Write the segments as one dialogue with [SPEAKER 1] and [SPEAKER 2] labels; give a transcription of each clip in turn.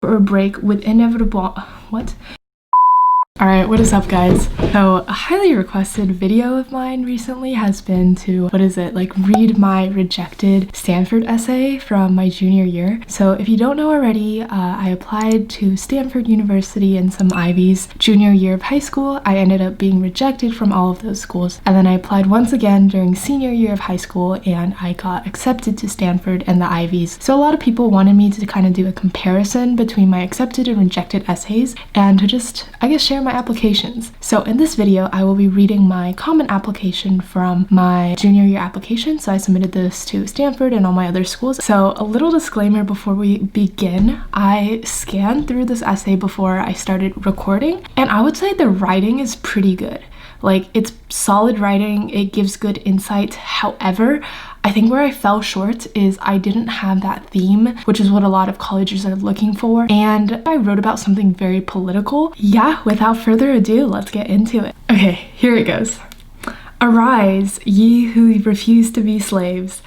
[SPEAKER 1] or a break with inevitable Alright, what is up guys? So a highly requested video of mine recently has been to, read my rejected Stanford essay from my junior year. So if you don't know already, I applied to Stanford University and some Ivies junior year of high school. I ended up being rejected from all of those schools. And then I applied once again during senior year of high school and I got accepted to Stanford and the Ivies. So a lot of people wanted me to kind of do a comparison between my accepted and rejected essays and to just, I guess, share my applications. So in this video, I will be reading my common application from my junior year application. So I submitted this to Stanford and all my other schools. So a little disclaimer before we begin, I scanned through this essay before I started recording, and I would say the writing is pretty good. Like, it's solid writing, it gives good insight. However, I think where I fell short is I didn't have that theme, which is what a lot of colleges are looking for. And I wrote about something very political. Yeah, without further ado, let's get into it. Okay, here it goes. Arise, ye who refuse to be slaves.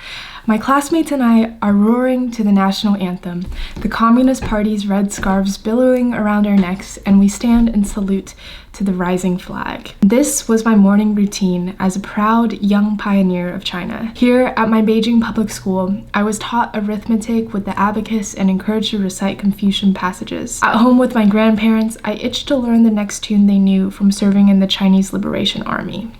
[SPEAKER 1] My classmates and I are roaring to the national anthem, the Communist Party's red scarves billowing around our necks, and we stand and salute to the rising flag. This was my morning routine as a proud young pioneer of China. Here at my Beijing public school, I was taught arithmetic with the abacus and encouraged to recite Confucian passages. At home with my grandparents, I itched to learn the next tune they knew from serving in the Chinese Liberation Army.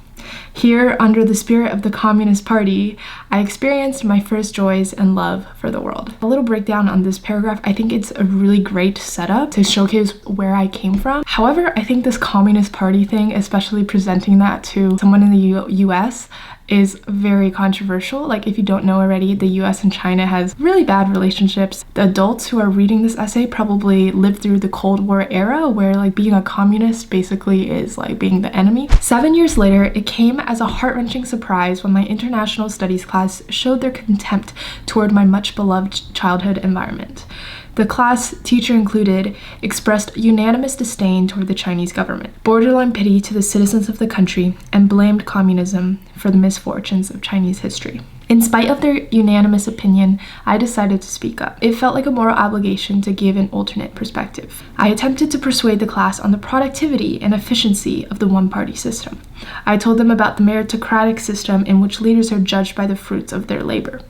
[SPEAKER 1] Here, under the spirit of the Communist Party, I experienced my first joys and love for the world. A little breakdown on this paragraph, I think it's a really great setup to showcase where I came from. However, I think this Communist Party thing, especially presenting that to someone in the US, is very controversial. Like, if you don't know already, the US and China has really bad relationships. The adults who are reading this essay probably lived through the Cold War era where like being a communist basically is like being the enemy. 7 years later, it came as a heart-wrenching surprise when my international studies class showed their contempt toward my much beloved childhood environment. The class, teacher included, expressed unanimous disdain toward the Chinese government, borderline pity to the citizens of the country, and blamed communism for the misfortunes of Chinese history. In spite of their unanimous opinion, I decided to speak up. It felt like a moral obligation to give an alternate perspective. I attempted to persuade the class on the productivity and efficiency of the one-party system. I told them about the meritocratic system in which leaders are judged by the fruits of their labor.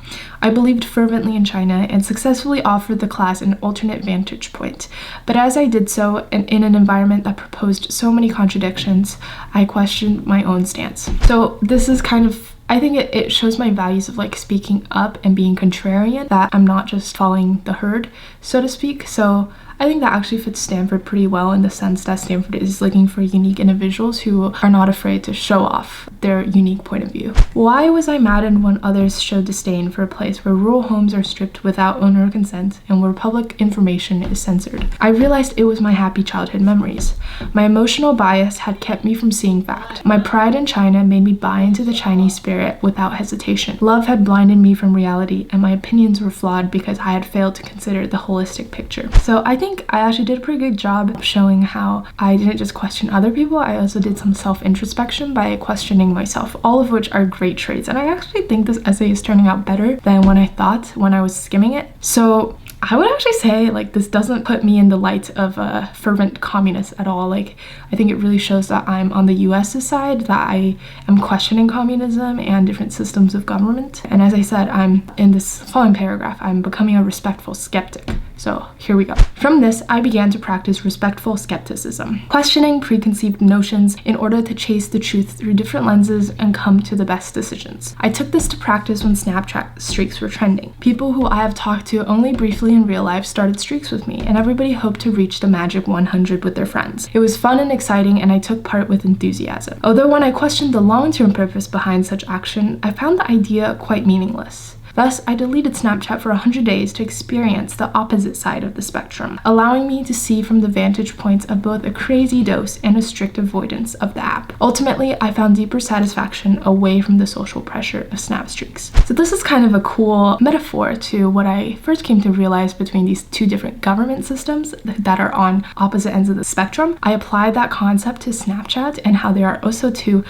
[SPEAKER 1] I believed fervently in China and successfully offered the class an alternate vantage point. But as I did so, and in an environment that proposed so many contradictions, I questioned my own stance. So this is kind of, I think it shows my values of like speaking up and being contrarian, that I'm not just following the herd, so to speak. So I think that actually fits Stanford pretty well in the sense that Stanford is looking for unique individuals who are not afraid to show off their unique point of view. Why was I maddened when others showed disdain for a place where rural homes are stripped without owner consent and where public information is censored? I realized it was my happy childhood memories. My emotional bias had kept me from seeing fact. My pride in China made me buy into the Chinese spirit without hesitation. Love had blinded me from reality, and my opinions were flawed because I had failed to consider the holistic picture. So I think I actually did a pretty good job of showing how I didn't just question other people, I also did some self-introspection by questioning myself, all of which are great traits. And I actually think this essay is turning out better than when I thought when I was skimming it. So I would actually say like this doesn't put me in the light of a fervent communist at all. Like, I think it really shows that I'm on the US's side, that I am questioning communism and different systems of government. And as I said, I'm in this following paragraph, I'm becoming a respectful skeptic. So here we go. From this, I began to practice respectful skepticism, questioning preconceived notions in order to chase the truth through different lenses and come to the best decisions. I took this to practice when Snapchat streaks were trending. People who I have talked to only briefly in real life started streaks with me, and everybody hoped to reach the magic 100 with their friends. It was fun and exciting, and I took part with enthusiasm. Although when I questioned the long-term purpose behind such action, I found the idea quite meaningless. Thus, I deleted Snapchat for 100 days to experience the opposite side of the spectrum, allowing me to see from the vantage points of both a crazy dose and a strict avoidance of the app. Ultimately, I found deeper satisfaction away from the social pressure of snap streaks. So this is kind of a cool metaphor to what I first came to realize between these two different government systems that are on opposite ends of the spectrum. I applied that concept to Snapchat and how there are also two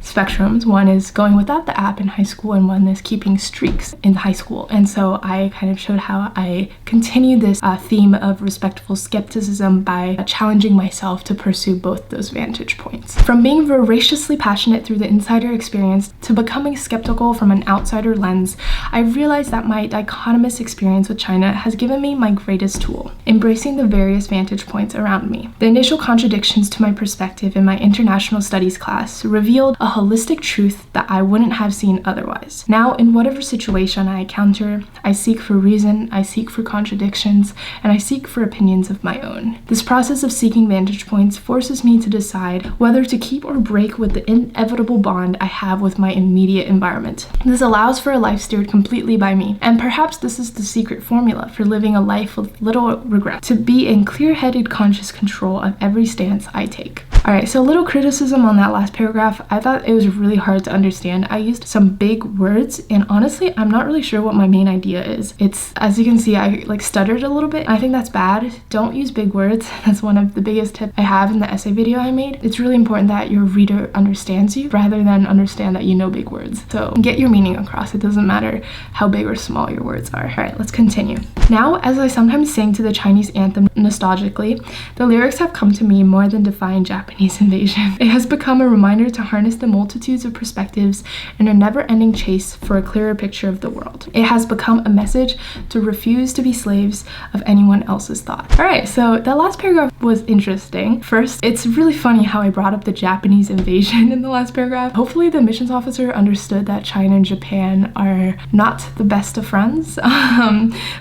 [SPEAKER 1] spectrums. One is going without the app in high school, and one is keeping streaks in high school. And so I kind of showed how I continue this theme of respectful skepticism by challenging myself to pursue both those vantage points. From being voraciously passionate through the insider experience to becoming skeptical from an outsider lens, I realized that my dichotomous experience with China has given me my greatest tool: embracing the various vantage points around me. The initial contradictions to my perspective in my international studies class revealed a holistic truth that I wouldn't have seen otherwise. Now, in whatever situation I encounter, I seek for reason, I seek for contradictions, and I seek for opinions of my own. This process of seeking vantage points forces me to decide whether to keep or break with the inevitable bond I have with my immediate environment. This allows for a life steered completely by me, and perhaps this is the secret formula for living a life with little regret: to be in clear-headed conscious control of every stance I take. Alright, so a little criticism on that last paragraph. I thought it was really hard to understand. I used some big words, and honestly, I'm not really sure what my main idea is. It's, as you can see, I stuttered a little bit. I think that's bad. Don't use big words. That's one of the biggest tips I have in the essay video I made. It's really important that your reader understands you rather than understand that you know big words. So get your meaning across. It doesn't matter how big or small your words are. Alright, let's continue. Now, as I sometimes sing to the Chinese anthem nostalgically, the lyrics have come to me more than defying Japanese invasion. It has become a reminder to harness the multitudes of perspectives in a never-ending chase for a clearer picture of the world. It has become a message to refuse to be slaves of anyone else's thought. Alright, so that last paragraph was interesting. First, it's really funny how I brought up the Japanese invasion in the last paragraph. Hopefully the admissions officer understood that China and Japan are not the best of friends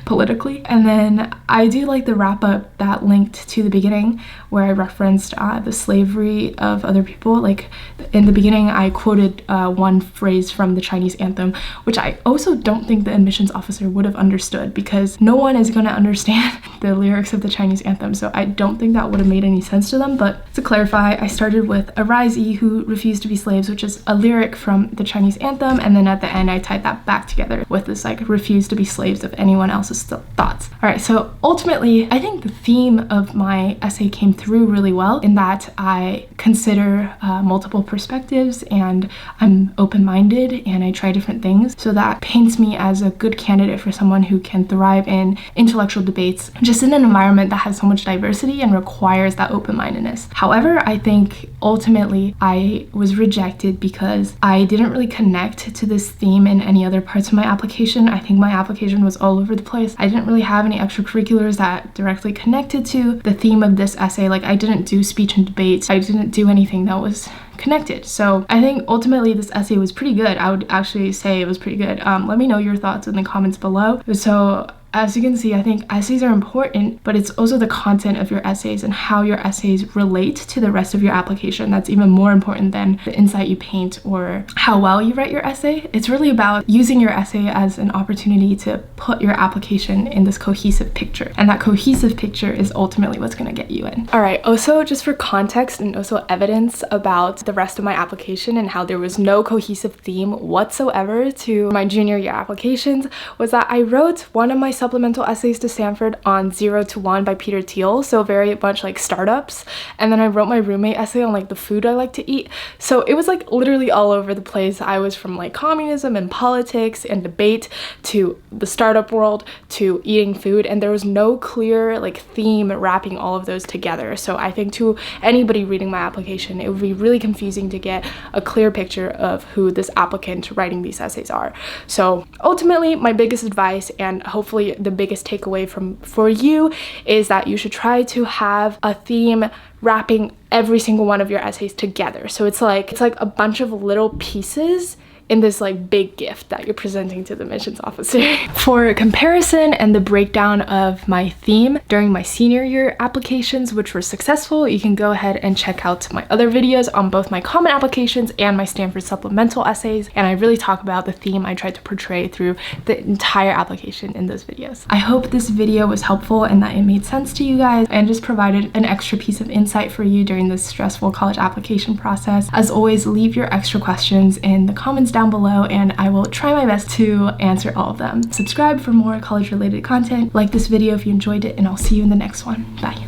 [SPEAKER 1] politically. And then I do like the wrap up that linked to the beginning where I referenced the slavery of other people. Like in the beginning, I quoted one phrase from the Chinese anthem, which I also don't think the admissions officer would have understood, because no one is going to understand the lyrics of the Chinese anthem. So I don't think that would have made any sense to them. But to clarify, I started with "Arise, ye who refuse to be slaves," which is a lyric from the Chinese anthem. And then at the end, I tied that back together with this like "refuse to be slaves of anyone else's thoughts." All right, so ultimately, I think the theme of my essay came through really well in that I consider multiple perspectives, and I'm open-minded, and I try different things. So that paints me as a good candidate for someone who can thrive in intellectual debates, just in an environment that has so much diversity and requires that open-mindedness. However, I think ultimately I was rejected because I didn't really connect to this theme in any other parts of my application. I think my application was all over the place. I didn't really have any extracurriculars that directly connected to the theme of this essay. Like, I didn't do speech and debates. I didn't do anything that was connected. So I think ultimately this essay was pretty good. I would actually say it was pretty good. Let me know your thoughts in the comments below. So as you can see, I think essays are important, but it's also the content of your essays and how your essays relate to the rest of your application that's even more important than the insight you paint or how well you write your essay. It's really about using your essay as an opportunity to put your application in this cohesive picture, and that cohesive picture is ultimately what's going to get you in. All right, also just for context and also evidence about the rest of my application and how there was no cohesive theme whatsoever to my junior year applications, was that I wrote one of my supplemental essays to Stanford on 0 to 1 by Peter Thiel, so very much like startups, and then I wrote my roommate essay on like the food I like to eat. So it was like literally all over the place. I was from like communism and politics and debate to the startup world to eating food, and there was no clear like theme wrapping all of those together. So I think to anybody reading my application, it would be really confusing to get a clear picture of who this applicant writing these essays are. So ultimately, my biggest advice, and hopefully the biggest takeaway for you, is that you should try to have a theme wrapping every single one of your essays together. So it's like a bunch of little pieces in this like big gift that you're presenting to the admissions officer. For comparison and the breakdown of my theme during my senior year applications, which were successful, you can go ahead and check out my other videos on both my common applications and my Stanford supplemental essays, and I really talk about the theme I tried to portray through the entire application in those videos. I hope this video was helpful and that it made sense to you guys and just provided an extra piece of insight for you during this stressful college application process. As always, leave your extra questions in the comments down below, and I will try my best to answer all of them. Subscribe for more college related content, like this video if you enjoyed it, and I'll see you in the next one. Bye.